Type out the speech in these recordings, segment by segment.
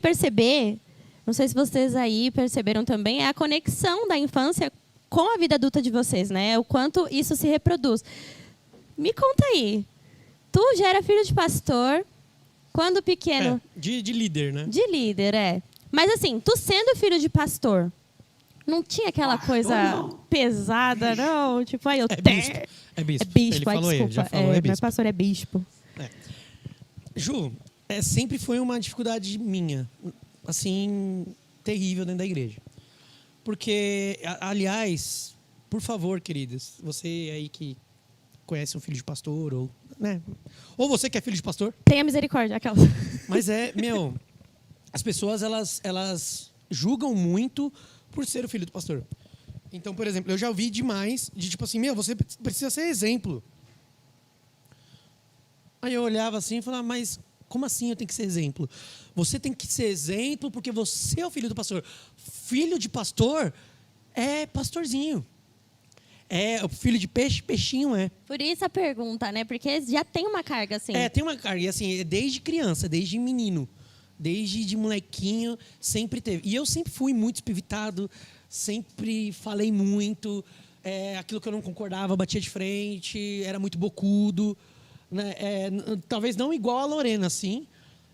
perceber, não sei se vocês aí perceberam também, é a conexão da infância com a vida adulta de vocês, né? O quanto isso se reproduz. Me conta aí. Tu já era filho de pastor, quando pequeno... De líder, né? De líder, é. Mas assim, tu sendo filho de pastor, não tinha aquela coisa pesada, não? Tipo, aí eu... É bispo. É bispo. É bispo, Ele falou, desculpa. ele já falou, é Não é bispo. pastor, é bispo. Ju, sempre foi uma dificuldade minha, assim, terrível dentro da igreja. Porque, aliás, por favor, queridas, você aí que conhece um filho de pastor, ou, né? Ou você que é filho de pastor. Tenha misericórdia, aquela. Mas as pessoas, elas julgam muito por ser o filho do pastor. Então, por exemplo, eu já ouvi demais de tipo assim, você precisa ser exemplo. Aí eu olhava assim e falava, mas como assim eu tenho que ser exemplo? Você tem que ser exemplo porque você é o filho do pastor. Filho de pastor é pastorzinho. É o filho de peixe, peixinho é. Por isso a pergunta, né? Porque já tem uma carga, assim. Tem uma carga. E assim, desde criança, desde menino, desde de molequinho, sempre teve. E eu sempre fui muito espivitado, sempre falei muito. Aquilo que eu não concordava, batia de frente, era muito bocudo. Né? Talvez não igual a Lorena, assim,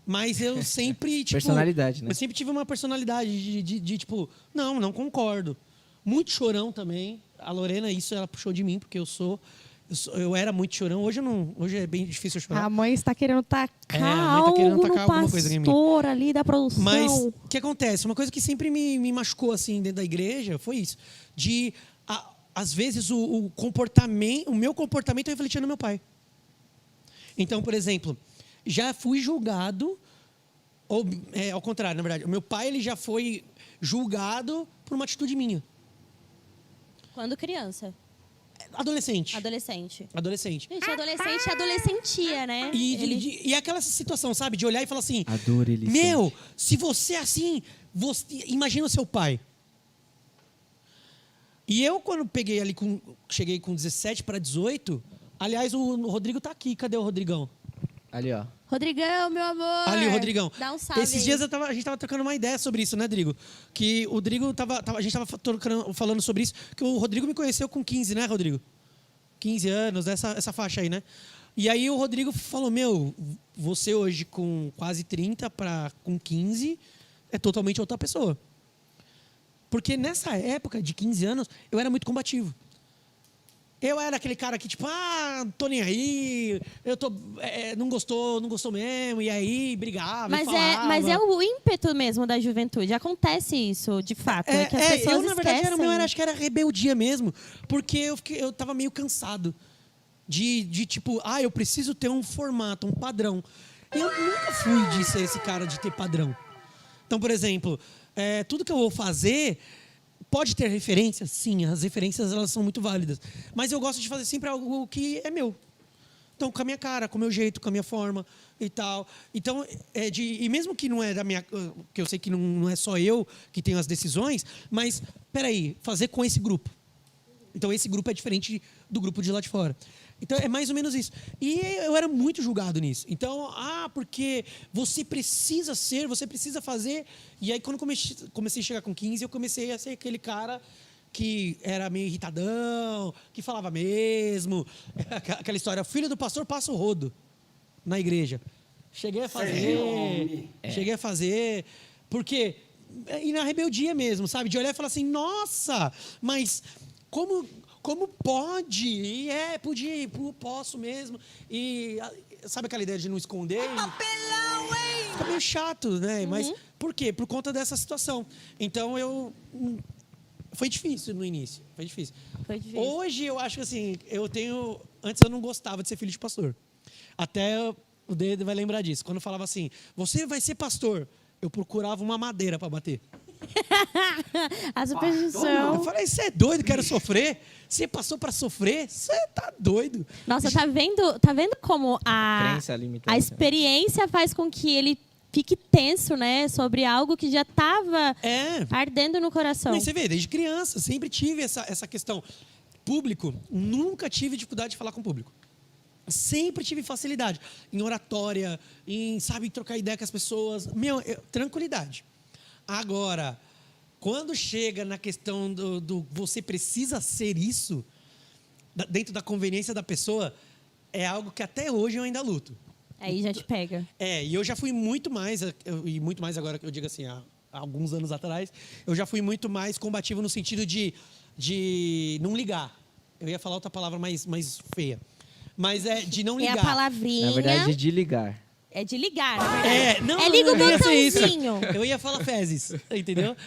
mas eu sempre... Tipo, personalidade, né? Eu sempre tive uma personalidade de tipo, não concordo. Muito chorão também. A Lorena, isso ela puxou de mim, porque eu era muito chorão. Hoje é bem difícil eu chorar. A mãe está querendo tacar a mãe tá querendo tacar alguma coisa em mim. pastor ali da produção. Mas o que acontece? Uma coisa que sempre me machucou assim dentro da igreja foi isso. Às vezes o meu comportamento refletia no meu pai. Então, por exemplo, já fui julgado, ou ao contrário, na verdade, o meu pai ele já foi julgado por uma atitude minha. Quando criança? Adolescente. Adolescente. Gente, Adolescente é adolescentia, né? E aquela situação, sabe? De olhar e falar assim, a dor ele sente. Se você é assim, imagina o seu pai. E eu, quando cheguei com 17 para 18, aliás, o Rodrigo tá aqui. Cadê o Rodrigão? Ali, ó. Rodrigão, meu amor. Ali, o Rodrigão. Dá um salve. Esses dias a gente tava trocando uma ideia sobre isso, né, Drigo? Que o Drigo a gente tava falando sobre isso, que o Rodrigo me conheceu com 15, né, Rodrigo? 15 anos, essa faixa aí, né? E aí o Rodrigo falou, você hoje com quase 30 com 15 é totalmente outra pessoa. Porque nessa época de 15 anos, eu era muito combativo. Eu era aquele cara que, tipo, tô nem aí, não gostou mesmo, e aí brigava, mas é o ímpeto mesmo da juventude. Acontece isso, de fato. Que as pessoas na verdade, esquecem. acho que era rebeldia mesmo, porque eu tava meio cansado de tipo, eu preciso ter um formato, um padrão. E eu nunca fui de ser esse cara de ter padrão. Então, por exemplo, tudo que eu vou fazer... Pode ter referências? Sim, as referências elas são muito válidas. Mas eu gosto de fazer sempre algo que é meu. Então, com a minha cara, com o meu jeito, com a minha forma e tal. Então, e mesmo que não é da minha... Que eu sei que não é só eu que tenho as decisões, mas, peraí, fazer com esse grupo. Então, esse grupo é diferente do grupo de lá de fora. Então, é mais ou menos isso. E eu era muito julgado nisso. Então, porque você precisa ser, você precisa fazer. E aí, quando comecei a chegar com 15, eu comecei a ser aquele cara que era meio irritadão, que falava mesmo. Aquela história, filho do pastor passa o rodo na igreja. Cheguei a fazer. Porque... E na rebeldia mesmo, sabe? De olhar e falar assim, nossa, mas como pode? E podia, posso mesmo. E sabe aquela ideia de não esconder? Fica meio chato, né? Mas por quê? Por conta dessa situação. Então, foi difícil no início. Foi difícil. Hoje, eu acho que assim, antes eu não gostava de ser filho de pastor. Até o dedo vai lembrar disso. Quando eu falava assim, você vai ser pastor, eu procurava uma madeira para bater. A superstição. Eu falei, você é doido, quero sofrer? Você passou para sofrer? Você tá doido. Nossa, tá vendo como a experiência faz com que ele fique tenso, né? Sobre algo que já estava ardendo no coração. Mas você vê, desde criança, sempre tive essa questão. Público, nunca tive dificuldade de falar com o público. Sempre tive facilidade em oratória, em, sabe, trocar ideia com as pessoas. Tranquilidade. Agora, quando chega na questão do você precisa ser isso, dentro da conveniência da pessoa, é algo que até hoje eu ainda luto. Aí já te pega. E eu já fui muito mais, e muito mais agora que eu digo assim, há alguns anos atrás, eu já fui muito mais combativo no sentido de não ligar. Eu ia falar outra palavra mais feia. Mas é de não ligar. É a palavrinha. Na verdade, é de ligar. É de ligar, na verdade. eu liga o não ia ser isso. botãozinho. Eu ia falar fezes, entendeu?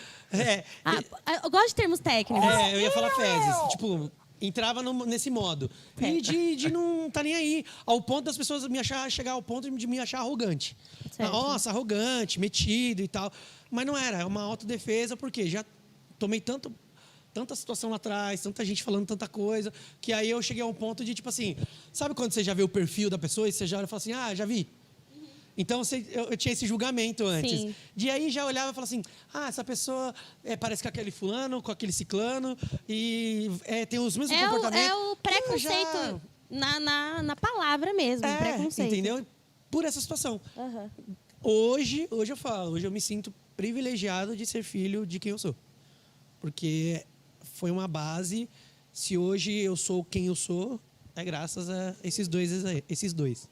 Eu gosto de termos técnicos. Eu ia falar fezes. Tipo, entrava nesse modo. E de não tá nem aí. Ao ponto das pessoas chegar ao ponto de me achar arrogante. Certo. Nossa, arrogante, metido e tal. Mas não era, é uma autodefesa, porque já tomei tanta situação lá atrás, tanta gente falando tanta coisa, que aí eu cheguei a um ponto de, tipo assim, sabe quando você já vê o perfil da pessoa e você já olha e fala assim, já vi? Então, eu tinha esse julgamento antes. Sim. De aí já olhava e falava assim, essa pessoa parece com aquele fulano, com aquele ciclano, e tem os mesmos comportamentos. É o preconceito na palavra mesmo, preconceito. Entendeu? Por essa situação. Uhum. Hoje eu me sinto privilegiado de ser filho de quem eu sou. Porque foi uma base, se hoje eu sou quem eu sou, é graças a esses dois.